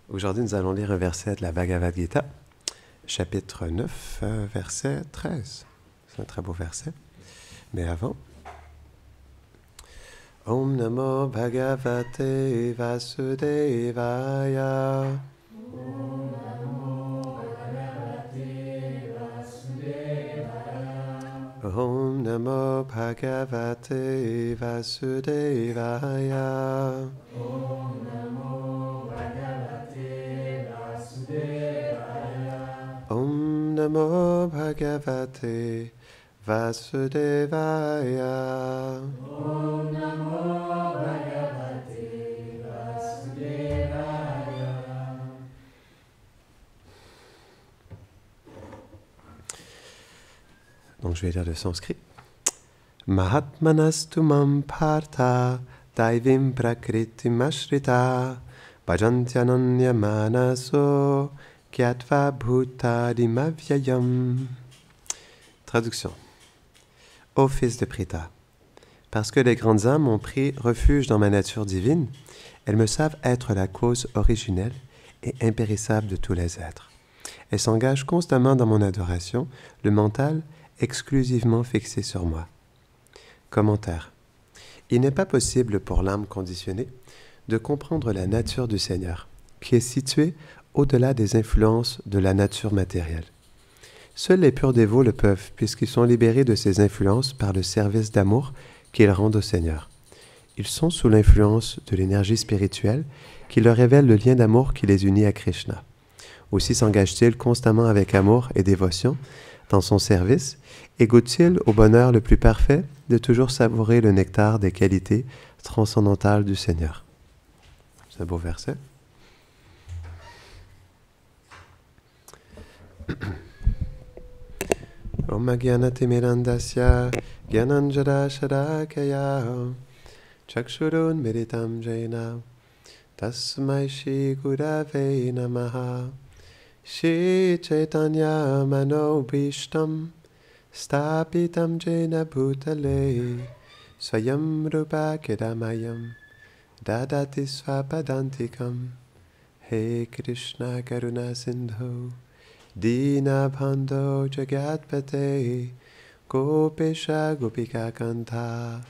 Aujourd'hui, nous allons lire un verset de la Bhagavad Gita, chapitre 9, verset 13. C'est un très beau verset. Mais avant, Om Namo Bhagavate Vasudevaya. Om Namo Bhagavate Vasudevaya. Om Namo Bhagavate Vasudevaya. Om Namo Bhagavate Vasudevaya. Donc je vais lire le sanskrit. Mahatmanastu mam partha daivim prakritim ashrita bhajantyananya manaso kyatva bhutadim avyayam. Traduction. Ô fils de Pritha, parce que les grandes âmes ont pris refuge dans ma nature divine, elles me savent être la cause originelle et impérissable de tous les êtres. Elles s'engagent constamment dans mon adoration, le mental exclusivement fixé sur moi. Commentaire. Il n'est pas possible pour l'âme conditionnée de comprendre la nature du Seigneur, qui est située au-delà des influences de la nature matérielle. Seuls les purs dévots le peuvent, puisqu'ils sont libérés de ces influences par le service d'amour qu'ils rendent au Seigneur. Ils sont sous l'influence de l'énergie spirituelle qui leur révèle le lien d'amour qui les unit à Krishna. Aussi s'engagent-ils constamment avec amour et dévotion dans son service et goûtent-ils au bonheur le plus parfait de toujours savourer le nectar des qualités transcendantales du Seigneur. C'est un beau verset. Om Agyanatimirandasya Gyananjara Sharakaya Chakshurun Miritam Jaina Tasmai Shri Gurave Namaha Shri Chaitanya Manobhishtam Stapitam Jaina Bhutale Swayam Rupa Kedamayam Dadati Swapadantikam He Krishna Karuna Sindhu Dina Bhando Jagatpate Gopesha Gopika Kanta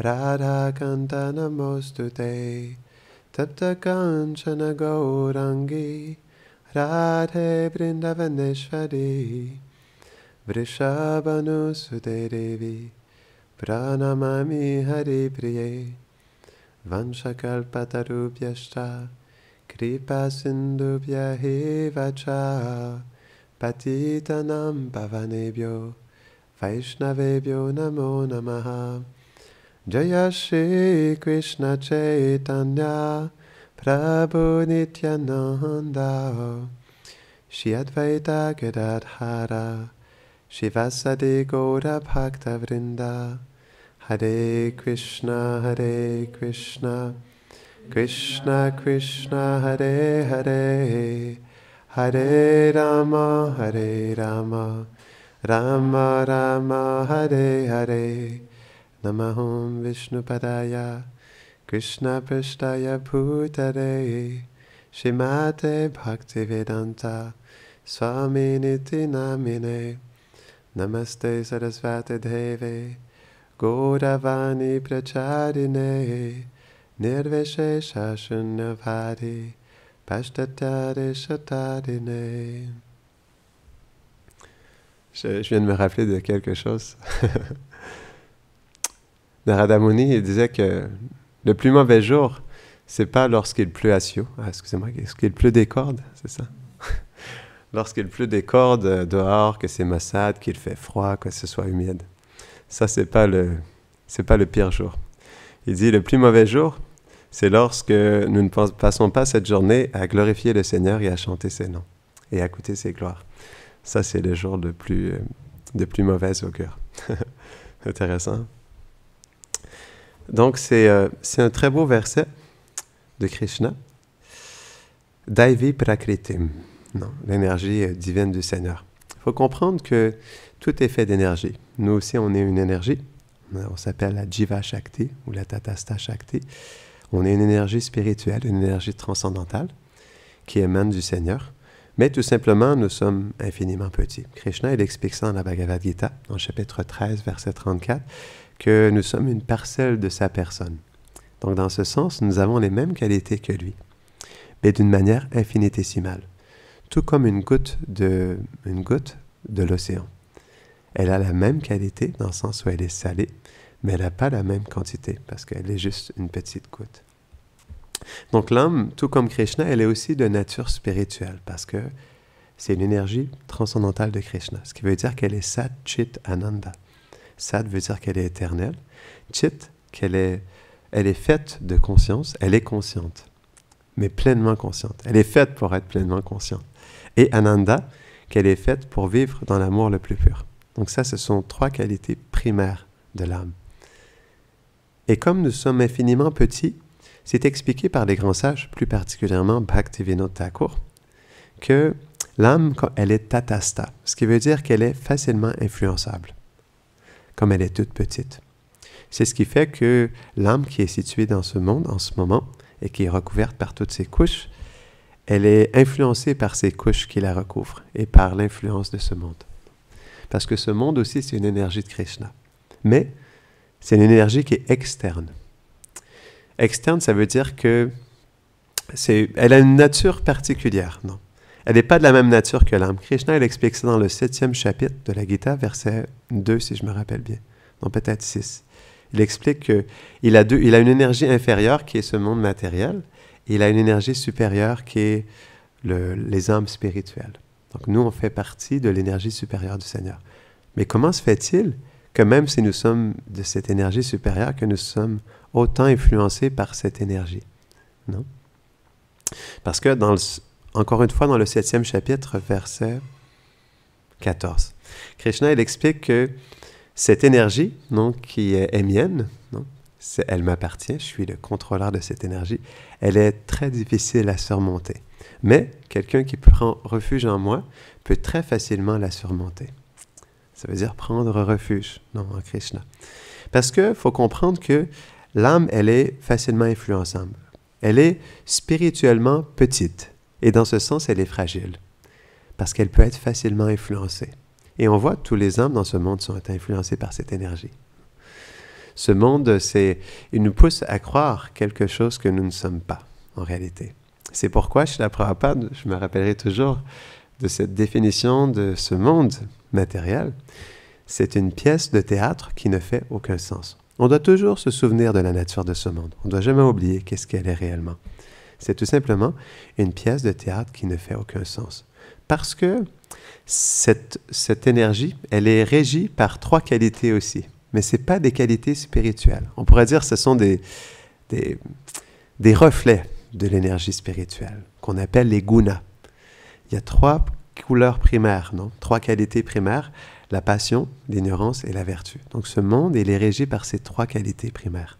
Radha Kanta Namostute Tapta Kanchana Gaurangi Radhe Vrindavaneshwari Vrishabhanusute Devi Pranamami Hari Priye Vanshakalpatarubhyashta Kripa Sindhubhya Hevacha Patitanam Pavanebhyo Vaishnavebhyo Namo Namaha Jaya Shri Krishna Chaitanya Prabhu Nityananda Shri Advaita Gadadhara Shivasadi Gaura Bhakta Vrinda Hare Krishna Krishna Krishna Hare Hare Hare Rama Rama Rama Hare Hare Namaham Vishnupadaya Krishna Prashtaya Bhutare Shrimate Bhaktivedanta Swami Niti Namine Namaste Sarasvati Deve Gauravani Pracharine Nirvishesha Shunyavadi Pashtatare Shatarine. Je viens de me rappeler de quelque chose. Narada Muni, il disait que le plus mauvais jour, c'est pas lorsqu'il pleut à Sio. Ah, excusez-moi, lorsqu'il pleut des cordes, c'est ça? Lorsqu'il pleut des cordes dehors, que c'est maussade, qu'il fait froid, que ce soit humide. Ça, c'est pas le pire jour. Il dit le plus mauvais jour, c'est lorsque nous ne passons pas cette journée à glorifier le Seigneur et à chanter ses noms et à écouter ses gloires. Ça, c'est le jour de plus mauvaise augure. Intéressant. Donc, c'est un très beau verset de Krishna. Daivi Prakritim, non, l'énergie divine du Seigneur. Il faut comprendre que tout est fait d'énergie. Nous aussi, on est une énergie. On s'appelle la Jiva Shakti ou la Tatastha Shakti. On est une énergie spirituelle, une énergie transcendantale qui émanent du Seigneur, mais tout simplement, nous sommes infiniment petits. Krishna, il explique ça dans la Bhagavad Gita, dans le chapitre 13, verset 34, que nous sommes une parcelle de sa personne. Donc, dans ce sens, nous avons les mêmes qualités que lui, mais d'une manière infinitésimale. Tout comme une goutte de l'océan. Elle a la même qualité, dans le sens où elle est salée, mais elle n'a pas la même quantité, parce qu'elle est juste une petite goutte. Donc l'âme, tout comme Krishna, elle est aussi de nature spirituelle, parce que c'est une énergie transcendantale de Krishna, ce qui veut dire qu'elle est Sat Chit Ananda. Sat veut dire qu'elle est éternelle. Chit, elle est faite de conscience, elle est consciente, mais pleinement consciente. Elle est faite pour être pleinement consciente. Et Ananda, qu'elle est faite pour vivre dans l'amour le plus pur. Donc ça, ce sont trois qualités primaires de l'âme. Et comme nous sommes infiniment petits, c'est expliqué par les grands sages, plus particulièrement Bhaktivinoda Thakur, que l'âme, elle est tatasta, ce qui veut dire qu'elle est facilement influençable, comme elle est toute petite. C'est ce qui fait que l'âme qui est située dans ce monde en ce moment et qui est recouverte par toutes ces couches, elle est influencée par ces couches qui la recouvrent et par l'influence de ce monde. Parce que ce monde aussi, c'est une énergie de Krishna. Mais c'est une énergie qui est externe. Externe, ça veut dire que elle a une nature particulière, non? Elle n'est pas de la même nature que l'âme. Krishna, il explique ça dans le 7e chapitre de la Gita, verset 2, si je me rappelle bien. Non, peut-être 6. Il explique qu'il a une énergie inférieure qui est ce monde matériel, et il a une énergie supérieure qui est les âmes spirituelles. Donc nous, on fait partie de l'énergie supérieure du Seigneur. Mais comment se fait-il que même si nous sommes de cette énergie supérieure, que nous sommes autant influencés par cette énergie? Non? Parce que, encore une fois, dans le 7e chapitre, verset 14, Krishna, il explique que cette énergie, non, qui est mienne, non, elle m'appartient, je suis le contrôleur de cette énergie, elle est très difficile à surmonter. Mais quelqu'un qui prend refuge en moi peut très facilement la surmonter. Ça veut dire prendre refuge, non, en Krishna. Parce qu'il faut comprendre que l'âme, elle est facilement influençable. Elle est spirituellement petite. Et dans ce sens, elle est fragile. Parce qu'elle peut être facilement influencée. Et on voit que tous les âmes dans ce monde sont influencés par cette énergie. Ce monde, il nous pousse à croire quelque chose que nous ne sommes pas, en réalité. C'est pourquoi, Srila Prabhupada, je me rappellerai toujours de cette définition de ce monde matériel. C'est une pièce de théâtre qui ne fait aucun sens. On doit toujours se souvenir de la nature de ce monde. On ne doit jamais oublier qu'est-ce qu'elle est réellement. C'est tout simplement une pièce de théâtre qui ne fait aucun sens. Parce que cette énergie, elle est régie par trois qualités aussi. Mais ce n'est pas des qualités spirituelles. On pourrait dire que ce sont des reflets de l'énergie spirituelle, qu'on appelle les gunas. Il y a trois couleurs primaires, non? Trois qualités primaires, la passion, l'ignorance et la vertu. Donc ce monde, il est régi par ces trois qualités primaires.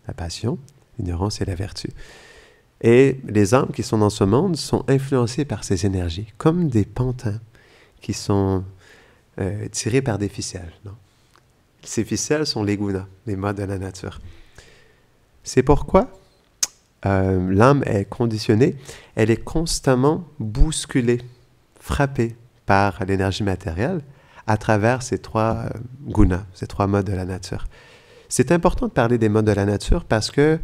La passion, l'ignorance et la vertu. Et les âmes qui sont dans ce monde sont influencées par ces énergies, comme des pantins qui sont tirés par des ficelles, non? Ces ficelles sont les gunas, les modes de la nature. C'est pourquoi l'âme est conditionnée, elle est constamment bousculée, frappée par l'énergie matérielle à travers ces trois gunas, ces trois modes de la nature. C'est important de parler des modes de la nature parce que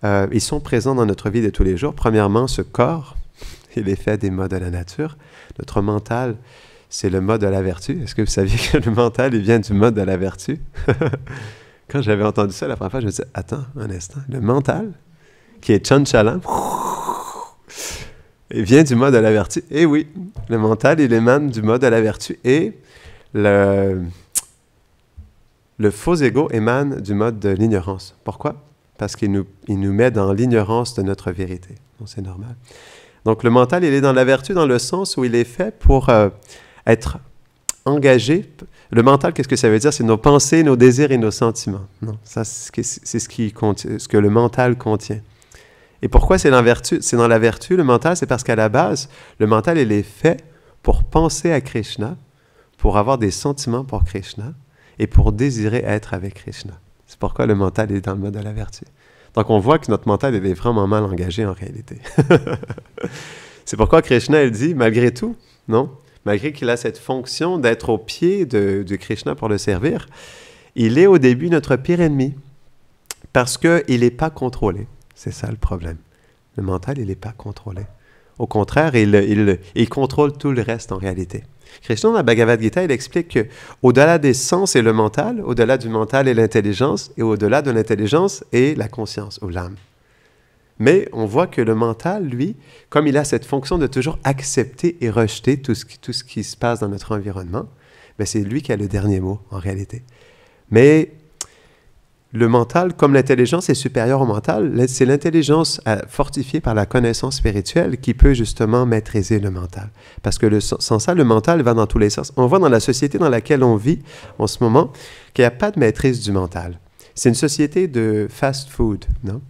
ils sont présents dans notre vie de tous les jours. Premièrement, ce corps, il est fait des modes de la nature. Notre mental, c'est le mode de la vertu. Est-ce que vous saviez que le mental, il vient du mode de la vertu? Quand j'avais entendu ça la première fois, je me disais, attends un instant, le mental, qui est chanchalam, il vient du mode de la vertu. Et oui, le mental, il émane du mode de la vertu. Et le faux ego émane du mode de l'ignorance. Pourquoi? Parce qu'il nous met dans l'ignorance de notre vérité. Donc, c'est normal. Donc, le mental, il est dans la vertu dans le sens où il est fait pour être engagé. Le mental, qu'est-ce que ça veut dire? C'est nos pensées, nos désirs et nos sentiments. Non, ça, c'est ce que le mental contient. Et pourquoi c'est dans la vertu, le mental? C'est parce qu'à la base, le mental, il est fait pour penser à Krishna, pour avoir des sentiments pour Krishna et pour désirer être avec Krishna. C'est pourquoi le mental est dans le mode de la vertu. Donc, on voit que notre mental il est vraiment mal engagé en réalité. C'est pourquoi Krishna, il dit, malgré tout, non? Malgré qu'il a cette fonction d'être au pied de Krishna pour le servir, il est au début notre pire ennemi parce qu'il n'est pas contrôlé. C'est ça le problème. Le mental, il n'est pas contrôlé. Au contraire, il contrôle tout le reste en réalité. Krishna, dans la Bhagavad Gita, il explique qu'au-delà des sens est le mental, au-delà du mental est l'intelligence, et au-delà de l'intelligence est la conscience ou l'âme. Mais on voit que le mental, lui, comme il a cette fonction de toujours accepter et rejeter tout ce qui se passe dans notre environnement, bien c'est lui qui a le dernier mot, en réalité. Mais le mental, comme l'intelligence est supérieure au mental, c'est l'intelligence fortifiée par la connaissance spirituelle qui peut justement maîtriser le mental. Parce que sans ça, le mental va dans tous les sens. On voit dans la société dans laquelle on vit en ce moment qu'il n'y a pas de maîtrise du mental. C'est une société de fast-food, non?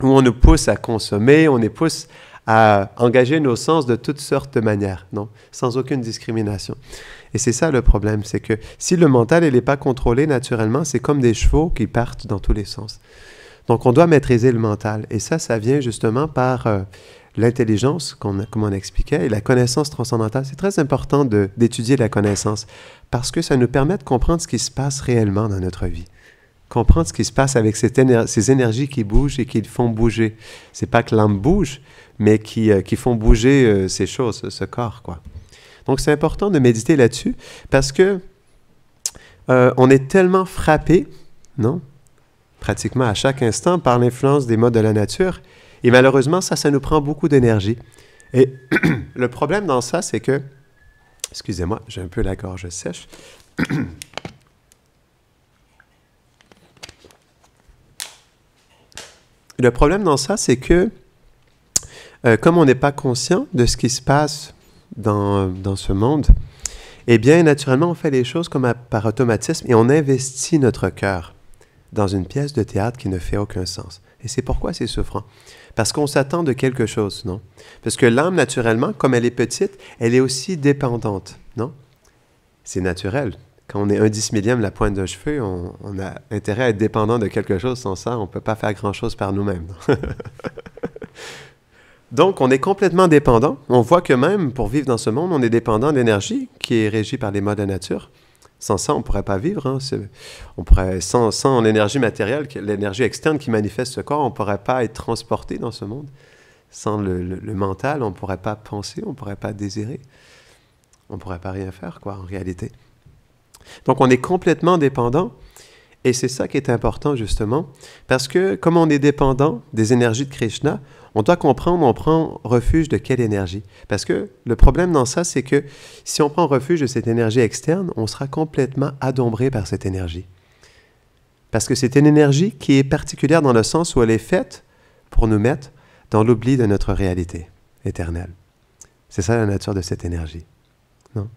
Où on nous pousse à consommer, on nous pousse à engager nos sens de toutes sortes de manières, non? Sans aucune discrimination. Et c'est ça le problème, c'est que si le mental n'est pas contrôlé naturellement, c'est comme des chevaux qui partent dans tous les sens. Donc on doit maîtriser le mental. Et ça vient justement par l'intelligence, comme on expliquait, et la connaissance transcendantale. C'est très important d'étudier la connaissance parce que ça nous permet de comprendre ce qui se passe réellement dans notre vie. Comprendre ce qui se passe avec ces énergies qui bougent et qui font bouger. C'est pas que l'âme bouge, mais qui font bouger ces choses, ce corps, quoi. Donc c'est important de méditer là-dessus parce que on est tellement frappé, non? Pratiquement à chaque instant par l'influence des modes de la nature. Et malheureusement, ça nous prend beaucoup d'énergie. Et le problème dans ça, c'est que... Excusez-moi, j'ai un peu la gorge sèche. Le problème dans ça, c'est que comme on n'est pas conscient de ce qui se passe dans ce monde, eh bien, naturellement, on fait les choses comme par automatisme et on investit notre cœur dans une pièce de théâtre qui ne fait aucun sens. Et c'est pourquoi c'est souffrant. Parce qu'on s'attend de quelque chose, non? Parce que l'âme, naturellement, comme elle est petite, elle est aussi dépendante, non? C'est naturel. Quand on est 1/10 la pointe d'un cheveu, on a intérêt à être dépendant de quelque chose. Sans ça, on ne peut pas faire grand-chose par nous-mêmes. Donc, on est complètement dépendant. On voit que même pour vivre dans ce monde, on est dépendant d'énergie qui est régie par les modes de la nature. Sans ça, on ne pourrait pas vivre. Hein. Sans l'énergie matérielle, l'énergie externe qui manifeste ce corps, on ne pourrait pas être transporté dans ce monde. Sans le mental, on ne pourrait pas penser, on ne pourrait pas désirer. On ne pourrait pas rien faire, quoi, en réalité. Donc, on est complètement dépendant, et c'est ça qui est important, justement, parce que, comme on est dépendant des énergies de Krishna, on doit comprendre, on prend refuge de quelle énergie. Parce que le problème dans ça, c'est que si on prend refuge de cette énergie externe, on sera complètement adombré par cette énergie. Parce que c'est une énergie qui est particulière dans le sens où elle est faite pour nous mettre dans l'oubli de notre réalité éternelle. C'est ça la nature de cette énergie, non?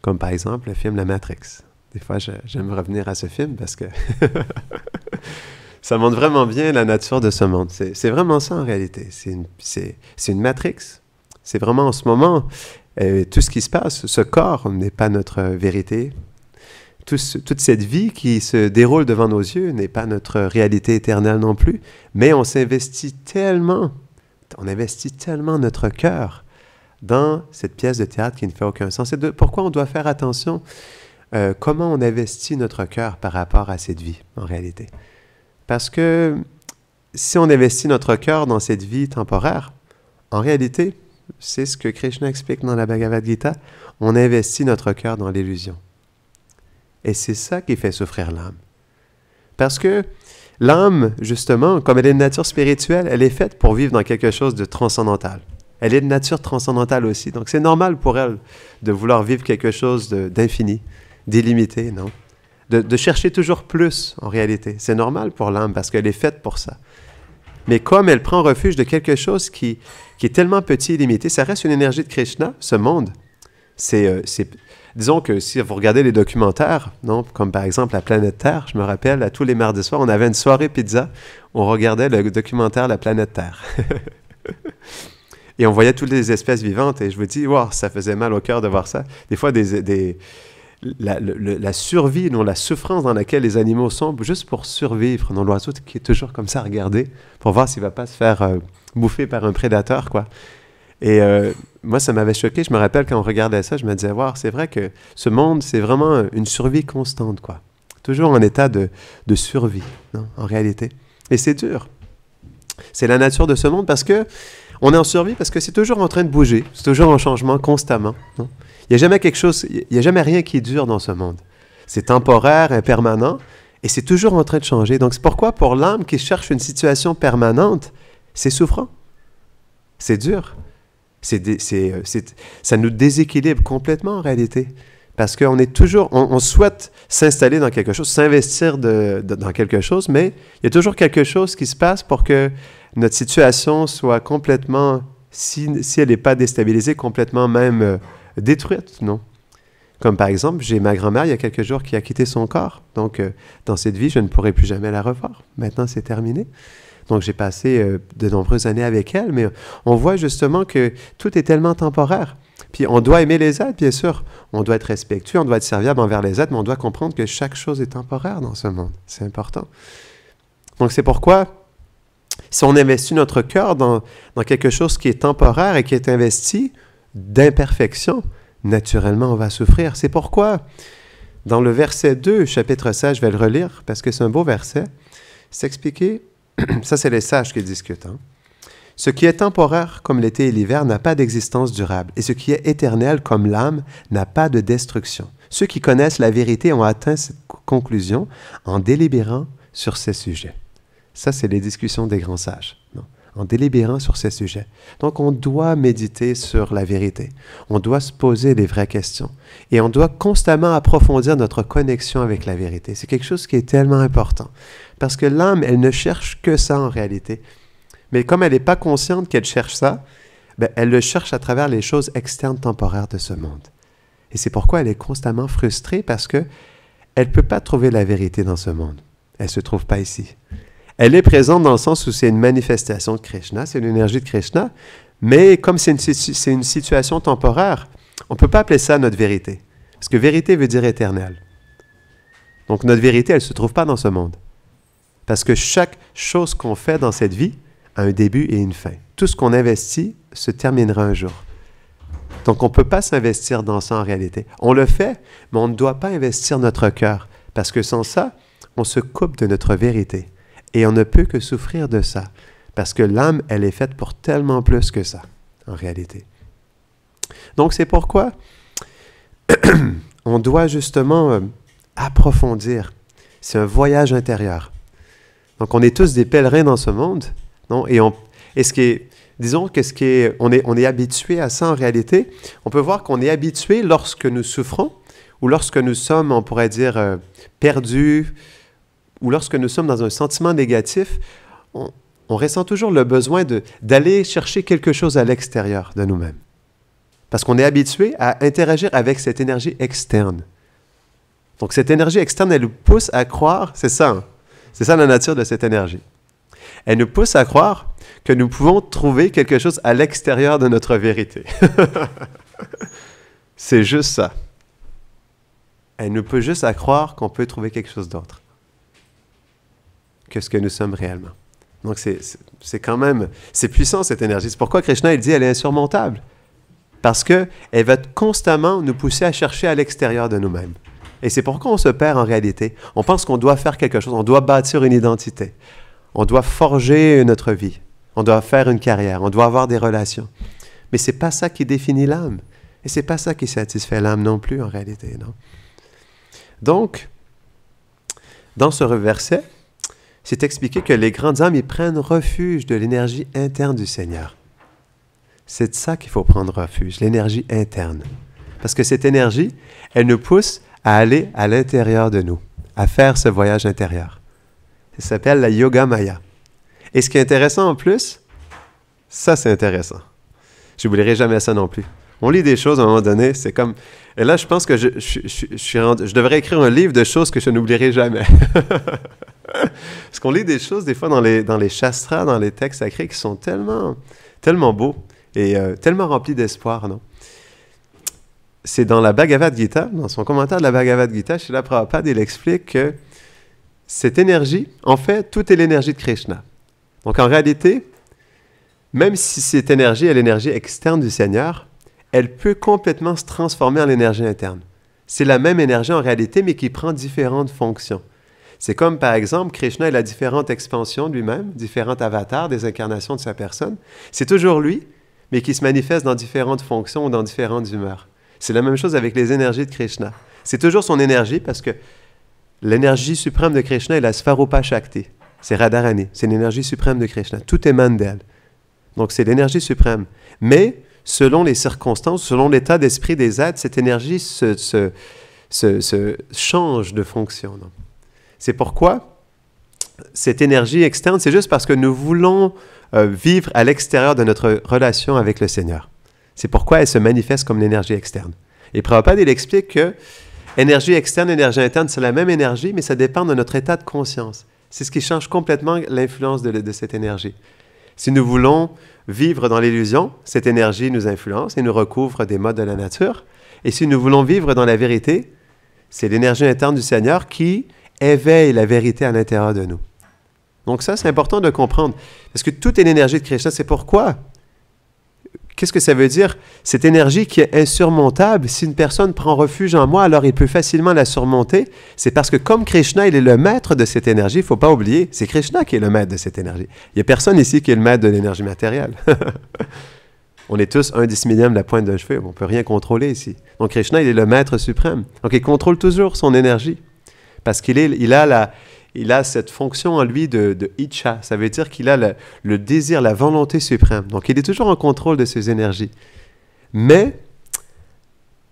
Comme par exemple le film La Matrix. Des fois, j'aime revenir à ce film parce que ça montre vraiment bien la nature de ce monde. C'est vraiment ça en réalité. C'est une Matrix. C'est vraiment en ce moment, tout ce qui se passe, ce corps n'est pas notre vérité. Toute cette vie qui se déroule devant nos yeux n'est pas notre réalité éternelle non plus. Mais on investit tellement notre cœur dans cette pièce de théâtre qui ne fait aucun sens. C'est pourquoi on doit faire attention comment on investit notre cœur par rapport à cette vie, en réalité. Parce que si on investit notre cœur dans cette vie temporaire, en réalité, c'est ce que Krishna explique dans la Bhagavad Gita, on investit notre cœur dans l'illusion. Et c'est ça qui fait souffrir l'âme. Parce que l'âme, justement, comme elle est de nature spirituelle, elle est faite pour vivre dans quelque chose de transcendantal. Elle est de nature transcendantale aussi. Donc, c'est normal pour elle de vouloir vivre quelque chose d'infini, d'illimité, non? De chercher toujours plus, en réalité. C'est normal pour l'âme parce qu'elle est faite pour ça. Mais comme elle prend refuge de quelque chose qui est tellement petit et limité, ça reste une énergie de Krishna, ce monde. Disons que si vous regardez les documentaires, non, comme par exemple La Planète Terre, je me rappelle, à tous les mardis soirs, on avait une soirée pizza, on regardait le documentaire La Planète Terre. Et on voyait toutes les espèces vivantes, et je vous dis, wow, ça faisait mal au cœur de voir ça. Des fois, la survie, non, la souffrance dans laquelle les animaux sont, juste pour survivre. Non, l'oiseau qui est toujours comme ça à regarder, pour voir s'il ne va pas se faire bouffer par un prédateur, quoi. Et moi, ça m'avait choqué. Je me rappelle quand on regardait ça, je me disais, wow, c'est vrai que ce monde, c'est vraiment une survie constante, quoi. Toujours en état de survie, non, en réalité. Et c'est dur. C'est la nature de ce monde parce que on est en survie parce que c'est toujours en train de bouger. C'est toujours en changement constamment. Non? Il n'y a jamais quelque chose, il n'y a jamais rien qui dure dans ce monde. C'est temporaire, impermanent, et c'est toujours en train de changer. Donc c'est pourquoi pour l'âme qui cherche une situation permanente, c'est souffrant. C'est dur. Ça nous déséquilibre complètement en réalité. Parce qu'on est toujours, on souhaite s'installer dans quelque chose, s'investir dans quelque chose, mais il y a toujours quelque chose qui se passe pour que notre situation soit complètement, si elle n'est pas déstabilisée, complètement même détruite, non? Comme par exemple, j'ai ma grand-mère il y a quelques jours qui a quitté son corps. Donc, dans cette vie, je ne pourrai plus jamais la revoir. Maintenant, c'est terminé. Donc, j'ai passé de nombreuses années avec elle, mais on voit justement que tout est tellement temporaire. Puis, on doit aimer les êtres, bien sûr. On doit être respectueux, on doit être serviable envers les êtres, mais on doit comprendre que chaque chose est temporaire dans ce monde. C'est important. Donc, c'est pourquoi, si on investit notre cœur dans quelque chose qui est temporaire et qui est investi d'imperfection, naturellement, on va souffrir. C'est pourquoi, dans le verset 2, chapitre 16, je vais le relire, parce que c'est un beau verset, c'est expliqué, ça c'est les sages qui discutent, hein. Ce qui est temporaire comme l'été et l'hiver n'a pas d'existence durable, et ce qui est éternel comme l'âme n'a pas de destruction. Ceux qui connaissent la vérité ont atteint cette conclusion en délibérant sur ces sujets. Ça, c'est les discussions des grands sages, non? En délibérant sur ces sujets. Donc, on doit méditer sur la vérité. On doit se poser les vraies questions. Et on doit constamment approfondir notre connexion avec la vérité. C'est quelque chose qui est tellement important. Parce que l'âme, elle ne cherche que ça en réalité. Mais comme elle n'est pas consciente qu'elle cherche ça, ben, elle le cherche à travers les choses externes temporaires de ce monde. Et c'est pourquoi elle est constamment frustrée parce qu'elle ne peut pas trouver la vérité dans ce monde. Elle ne se trouve pas ici. Elle est présente dans le sens où c'est une manifestation de Krishna, c'est l'énergie de Krishna, mais comme c'est une situation temporaire, on ne peut pas appeler ça notre vérité. Parce que vérité veut dire éternel. Donc notre vérité, elle ne se trouve pas dans ce monde. Parce que chaque chose qu'on fait dans cette vie a un début et une fin. Tout ce qu'on investit se terminera un jour. Donc on ne peut pas s'investir dans ça en réalité. On le fait, mais on ne doit pas investir notre cœur. Parce que sans ça, on se coupe de notre vérité. Et on ne peut que souffrir de ça, parce que l'âme, elle est faite pour tellement plus que ça, en réalité. Donc, c'est pourquoi on doit justement approfondir. C'est un voyage intérieur. Donc, on est tous des pèlerins dans ce monde, non? Et ce qui est, disons que on est habitué à ça en réalité. On peut voir qu'on est habitué lorsque nous souffrons, ou lorsque nous sommes, on pourrait dire, perdus, ou lorsque nous sommes dans un sentiment négatif, on ressent toujours le besoin d'aller chercher quelque chose à l'extérieur de nous-mêmes. Parce qu'on est habitué à interagir avec cette énergie externe. Donc cette énergie externe, elle nous pousse à croire, c'est ça, hein? C'est ça la nature de cette énergie. Elle nous pousse à croire que nous pouvons trouver quelque chose à l'extérieur de notre vérité. C'est juste ça. Elle nous pousse juste à croire qu'on peut trouver quelque chose d'autre que ce que nous sommes réellement. Donc, c'est quand même, c'est puissant cette énergie. C'est pourquoi Krishna, il dit, elle est insurmontable. Parce qu'elle va constamment nous pousser à chercher à l'extérieur de nous-mêmes. Et c'est pourquoi on se perd en réalité. On pense qu'on doit faire quelque chose, on doit bâtir une identité. On doit forger notre vie. On doit faire une carrière, on doit avoir des relations. Mais c'est pas ça qui définit l'âme. Et c'est pas ça qui satisfait l'âme non plus en réalité, non? Donc, dans ce verset, c'est expliqué que les grandes âmes, ils prennent refuge de l'énergie interne du Seigneur. C'est de ça qu'il faut prendre refuge, l'énergie interne. Parce que cette énergie, elle nous pousse à aller à l'intérieur de nous, à faire ce voyage intérieur. Ça s'appelle la Yoga Maya. Et ce qui est intéressant en plus, ça c'est intéressant. Je n'oublierai jamais ça non plus. On lit des choses à un moment donné, c'est comme... Et là, je pense que je devrais écrire un livre de choses que je n'oublierai jamais. Parce qu'on lit des choses, des fois, dans les shastras, dans les textes sacrés, qui sont tellement, tellement beaux et tellement remplis d'espoir, non? C'est dans la Bhagavad Gita, dans son commentaire de la Bhagavad Gita, Srila Prabhupada, il explique que cette énergie, en fait, tout est l'énergie de Krishna. Donc, en réalité, même si cette énergie est l'énergie externe du Seigneur, elle peut complètement se transformer en l'énergie interne. C'est la même énergie en réalité, mais qui prend différentes fonctions. C'est comme, par exemple, Krishna, il a différentes expansions de lui-même, différents avatars, des incarnations de sa personne. C'est toujours lui, mais qui se manifeste dans différentes fonctions ou dans différentes humeurs. C'est la même chose avec les énergies de Krishna. C'est toujours son énergie parce que l'énergie suprême de Krishna est la Svarupa Shakti. C'est Radharani, c'est l'énergie suprême de Krishna. Tout émane d'elle. Donc c'est l'énergie suprême. Mais selon les circonstances, selon l'état d'esprit des êtres, cette énergie se change de fonction. Non? C'est pourquoi cette énergie externe, c'est juste parce que nous voulons vivre à l'extérieur de notre relation avec le Seigneur. C'est pourquoi elle se manifeste comme l'énergie externe. Et Prabhupada, il explique que énergie externe, énergie interne, c'est la même énergie, mais ça dépend de notre état de conscience. C'est ce qui change complètement l'influence de cette énergie. Si nous voulons vivre dans l'illusion, cette énergie nous influence et nous recouvre des modes de la nature. Et si nous voulons vivre dans la vérité, c'est l'énergie interne du Seigneur qui éveille la vérité à l'intérieur de nous. Donc ça, c'est important de comprendre. Parce que tout est l'énergie de Krishna. C'est pourquoi. Qu'est-ce que ça veut dire? Cette énergie qui est insurmontable, si une personne prend refuge en moi, alors il peut facilement la surmonter. C'est parce que comme Krishna, il est le maître de cette énergie, il ne faut pas oublier, c'est Krishna qui est le maître de cette énergie. Il n'y a personne ici qui est le maître de l'énergie matérielle. On est tous 1/10 de la pointe d'un cheveu, on ne peut rien contrôler ici. Donc Krishna, il est le maître suprême. Donc il contrôle toujours son énergie. Parce qu'il a cette fonction en lui de Icha. Ça veut dire qu'il a le désir, la volonté suprême. Donc, il est toujours en contrôle de ses énergies. Mais,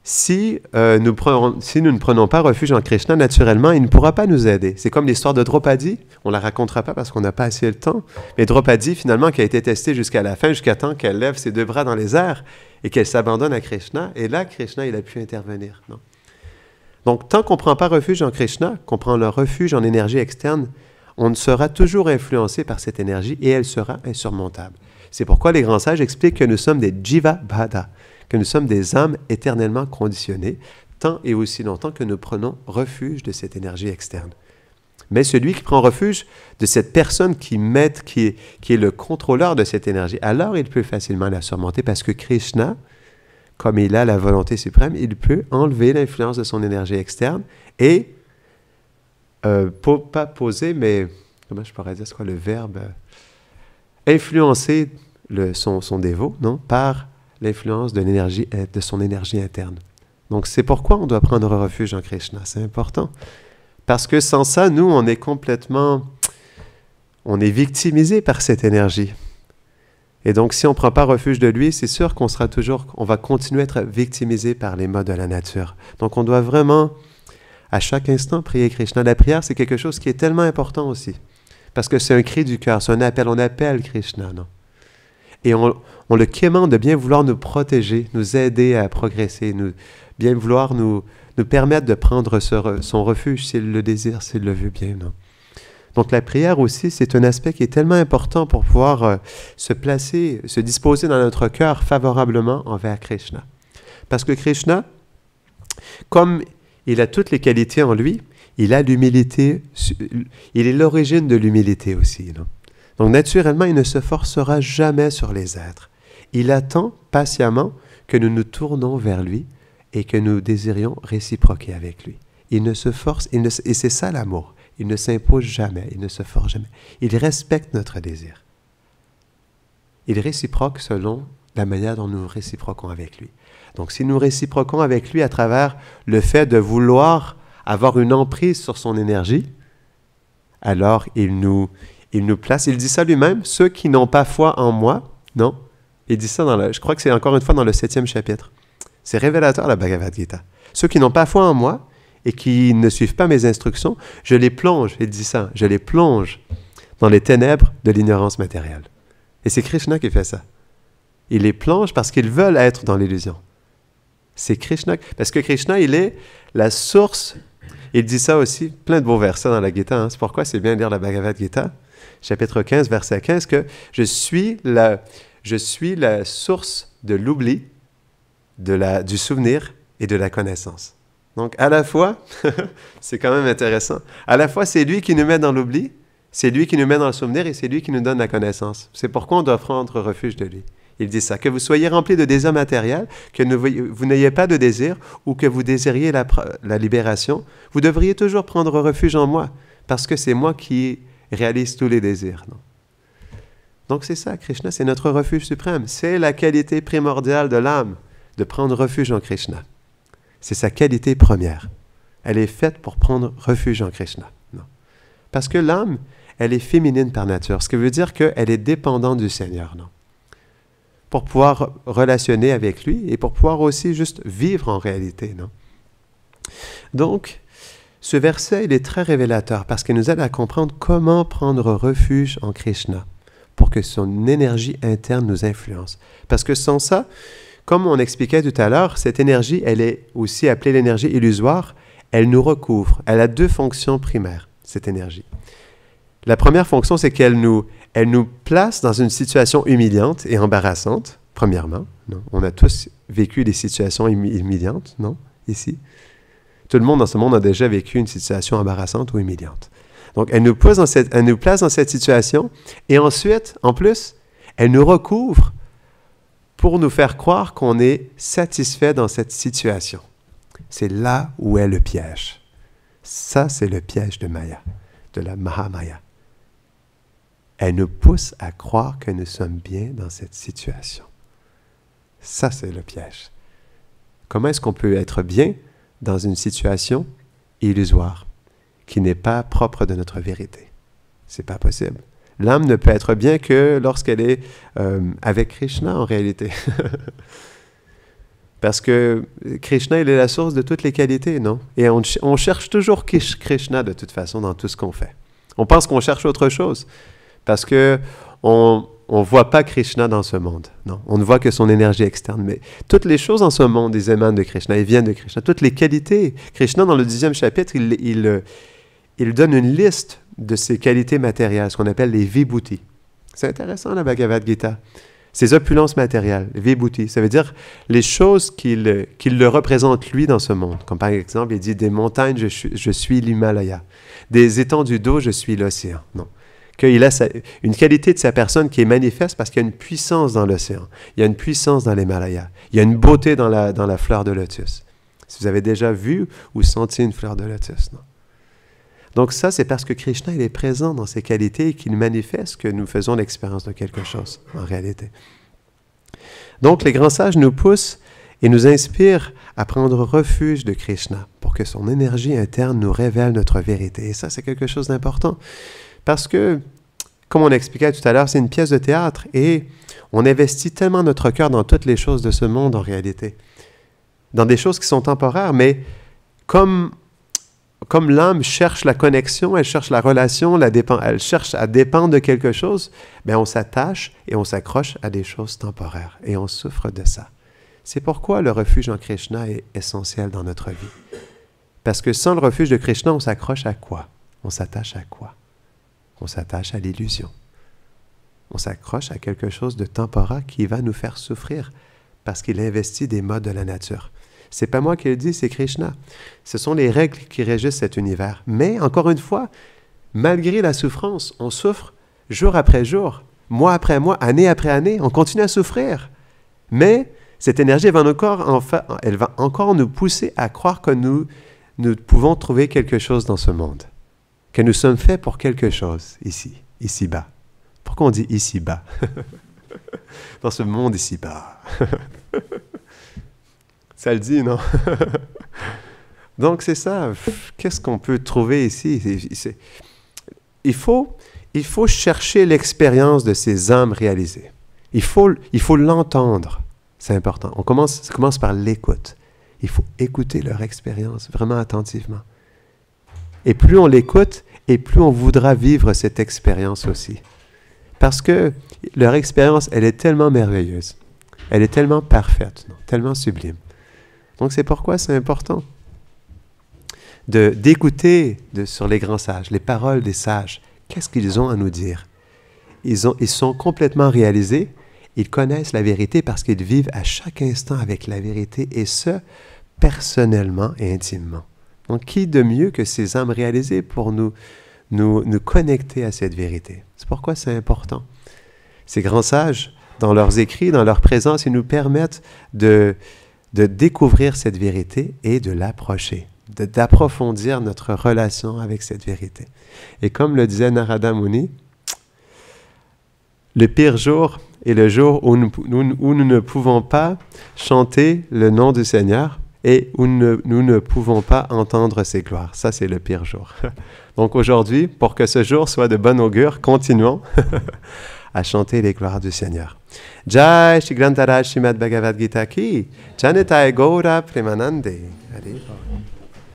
si nous ne prenons pas refuge en Krishna, naturellement, il ne pourra pas nous aider. C'est comme l'histoire de Draupadi. On ne la racontera pas parce qu'on n'a pas assez le temps. Mais Draupadi, finalement, qui a été testée jusqu'à la fin, jusqu'à temps qu'elle lève ses 2 bras dans les airs et qu'elle s'abandonne à Krishna. Et là, Krishna, il a pu intervenir. Non? Donc, tant qu'on ne prend pas refuge en Krishna, qu'on prend le refuge en énergie externe, on sera toujours influencé par cette énergie et elle sera insurmontable. C'est pourquoi les grands sages expliquent que nous sommes des jiva bhada, que nous sommes des âmes éternellement conditionnées, tant et aussi longtemps que nous prenons refuge de cette énergie externe. Mais celui qui prend refuge de cette personne qui est le contrôleur de cette énergie, alors il peut facilement la surmonter parce que Krishna, comme il a la volonté suprême, il peut enlever l'influence de son énergie externe et, pas poser, mais, comment je pourrais dire, c'est quoi le verbe? Influencer son dévot, non? Par l'influence de son énergie interne. Donc, c'est pourquoi on doit prendre refuge en Krishna. C'est important. Parce que sans ça, nous, on est victimisé par cette énergie. Et donc, si on ne prend pas refuge de lui, c'est sûr qu'on va continuer à être victimisé par les modes de la nature. Donc, on doit vraiment, à chaque instant, prier Krishna. La prière, c'est quelque chose qui est tellement important aussi. Parce que c'est un cri du cœur, c'est un appel. On appelle Krishna, non? Et on le quémande de bien vouloir nous protéger, nous aider à progresser, bien vouloir nous permettre de prendre son refuge s'il le désire, s'il le veut bien, non? Donc la prière aussi, c'est un aspect qui est tellement important pour pouvoir se disposer dans notre cœur favorablement envers Krishna. Parce que Krishna, comme il a toutes les qualités en lui, il a l'humilité, il est l'origine de l'humilité aussi. Non? Donc naturellement, il ne se forcera jamais sur les êtres. Il attend patiemment que nous nous tournons vers lui et que nous désirions réciproquer avec lui. Il ne se force, et c'est ça l'amour. Il ne s'impose jamais, il ne se force jamais. Il respecte notre désir. Il réciproque selon la manière dont nous réciproquons avec lui. Donc, si nous réciproquons avec lui à travers le fait de vouloir avoir une emprise sur son énergie, alors il nous place, il dit ça lui-même, ceux qui n'ont pas foi en moi, non? Il dit ça je crois que c'est encore une fois dans le 7e chapitre. C'est révélateur, la Bhagavad Gita. Ceux qui n'ont pas foi en moi, et qui ne suivent pas mes instructions, je les plonge, il dit ça, je les plonge dans les ténèbres de l'ignorance matérielle. Et c'est Krishna qui fait ça. Il les plonge parce qu'ils veulent être dans l'illusion. C'est Krishna, parce que Krishna, il est la source, il dit ça aussi, plein de beaux versets dans la Gita, hein. C'est pourquoi c'est bien de lire la Bhagavad Gita, chapitre 15, verset 15, que je suis la source de l'oubli, du souvenir et de la connaissance. Donc, à la fois, c'est quand même intéressant, à la fois, c'est lui qui nous met dans l'oubli, C'est lui qui nous met dans le souvenir et c'est lui qui nous donne la connaissance. C'est pourquoi on doit prendre refuge de lui. Il dit ça, que vous soyez remplis de désirs matériels, que vous n'ayez pas de désir ou que vous désiriez la libération, vous devriez toujours prendre refuge en moi, parce que c'est moi qui réalise tous les désirs. Non? Donc c'est ça, Krishna, c'est notre refuge suprême. C'est la qualité primordiale de l'âme, de prendre refuge en Krishna. C'est sa qualité première. Elle est faite pour prendre refuge en Krishna. Non. Parce que l'âme, elle est féminine par nature, ce qui veut dire qu'elle est dépendante du Seigneur, non? Pour pouvoir relationner avec lui et pour pouvoir aussi juste vivre en réalité, non? Donc, ce verset, il est très révélateur parce qu'il nous aide à comprendre comment prendre refuge en Krishna pour que son énergie interne nous influence. Parce que sans ça, comme on expliquait tout à l'heure, cette énergie, elle est aussi appelée l'énergie illusoire, elle nous recouvre. Elle a deux fonctions primaires, cette énergie. La première fonction, c'est qu'elle nous place dans une situation humiliante et embarrassante, premièrement. Non? On a tous vécu des situations humiliantes, non? Ici. Tout le monde dans ce monde a déjà vécu une situation embarrassante ou humiliante. Donc, elle nous place dans cette situation et ensuite, en plus, elle nous recouvre pour nous faire croire qu'on est satisfait dans cette situation. C'est là où est le piège. Ça, c'est le piège de Maya, de la Mahamaya. Elle nous pousse à croire que nous sommes bien dans cette situation. Ça, c'est le piège. Comment est-ce qu'on peut être bien dans une situation illusoire qui n'est pas propre de notre vérité? C'est pas possible. L'âme ne peut être bien que lorsqu'elle est avec Krishna en réalité. Parce que Krishna, il est la source de toutes les qualités, non? Et on cherche toujours Krishna de toute façon dans tout ce qu'on fait. On pense qu'on cherche autre chose. Parce qu'on ne voit pas Krishna dans ce monde. Non, on ne voit que son énergie externe. Mais toutes les choses dans ce monde, ils émanent de Krishna, ils viennent de Krishna. Toutes les qualités. Krishna, dans le 10e chapitre, il donne une liste de ses qualités matérielles, ce qu'on appelle les vibhuti. C'est intéressant, la Bhagavad Gita. Ces opulences matérielles, vibhuti, ça veut dire les choses qui le représentent lui dans ce monde. Comme par exemple, il dit des montagnes, je suis l'Himalaya. Des étendues d'eau, je suis l'océan. Non. Qu'il a une qualité de sa personne qui est manifeste parce qu'il y a une puissance dans l'océan, il y a une puissance dans l'Himalaya, il y a une beauté dans la fleur de lotus. Si vous avez déjà vu ou senti une fleur de lotus, non? Donc ça, c'est parce que Krishna, il est présent dans ses qualités et qu'il manifeste que nous faisons l'expérience de quelque chose, en réalité. Donc les grands sages nous poussent et nous inspirent à prendre refuge de Krishna pour que son énergie interne nous révèle notre vérité. Et ça, c'est quelque chose d'important. Parce que, comme on expliquait tout à l'heure, c'est une pièce de théâtre et on investit tellement notre cœur dans toutes les choses de ce monde en réalité. Dans des choses qui sont temporaires, mais comme l'âme cherche la connexion, elle cherche la relation, elle cherche à dépendre de quelque chose, bien on s'attache et on s'accroche à des choses temporaires et on souffre de ça. C'est pourquoi le refuge en Krishna est essentiel dans notre vie. Parce que sans le refuge de Krishna, on s'accroche à quoi? On s'attache à quoi? On s'attache à l'illusion. On s'accroche à quelque chose de temporaire qui va nous faire souffrir parce qu'il investit des modes de la nature. C'est pas moi qui le dis, c'est Krishna. Ce sont les règles qui régissent cet univers. Mais, encore une fois, malgré la souffrance, on souffre jour après jour, mois après mois, année après année, on continue à souffrir. Mais cette énergie elle va encore nous pousser à croire que nous pouvons trouver quelque chose dans ce monde. Que nous sommes faits pour quelque chose ici-bas. Pourquoi on dit ici-bas? Dans ce monde ici-bas. Ça le dit, non? Donc c'est ça. Qu'est-ce qu'on peut trouver ici? Il faut chercher l'expérience de ces âmes réalisées. Il faut l'entendre. C'est important. Ça commence par l'écoute. Il faut écouter leur expérience vraiment attentivement. Et plus on l'écoute, et plus on voudra vivre cette expérience aussi. Parce que leur expérience, elle est tellement merveilleuse. Elle est tellement parfaite, tellement sublime. Donc c'est pourquoi c'est important d'écouter sur les grands sages, les paroles des sages. Qu'est-ce qu'ils ont à nous dire? Ils sont complètement réalisés. Ils connaissent la vérité parce qu'ils vivent à chaque instant avec la vérité, et ce, personnellement et intimement. Donc, qui de mieux que ces âmes réalisées pour nous nous connecter à cette vérité. C'est pourquoi c'est important. Ces grands sages, dans leurs écrits, dans leur présence, ils nous permettent de découvrir cette vérité et de l'approcher, d'approfondir notre relation avec cette vérité. Et comme le disait Narada Muni, le pire jour est le jour où nous ne pouvons pas chanter le nom du Seigneur et où nous ne pouvons pas entendre ses gloires. Ça, c'est le pire jour. Donc aujourd'hui, pour que ce jour soit de bon augure, continuons à chanter les gloires du Seigneur. Jai Shri Grantaraj Srimad Bhagavad Gita Ki, Janitai Gaura Premanande. Allez.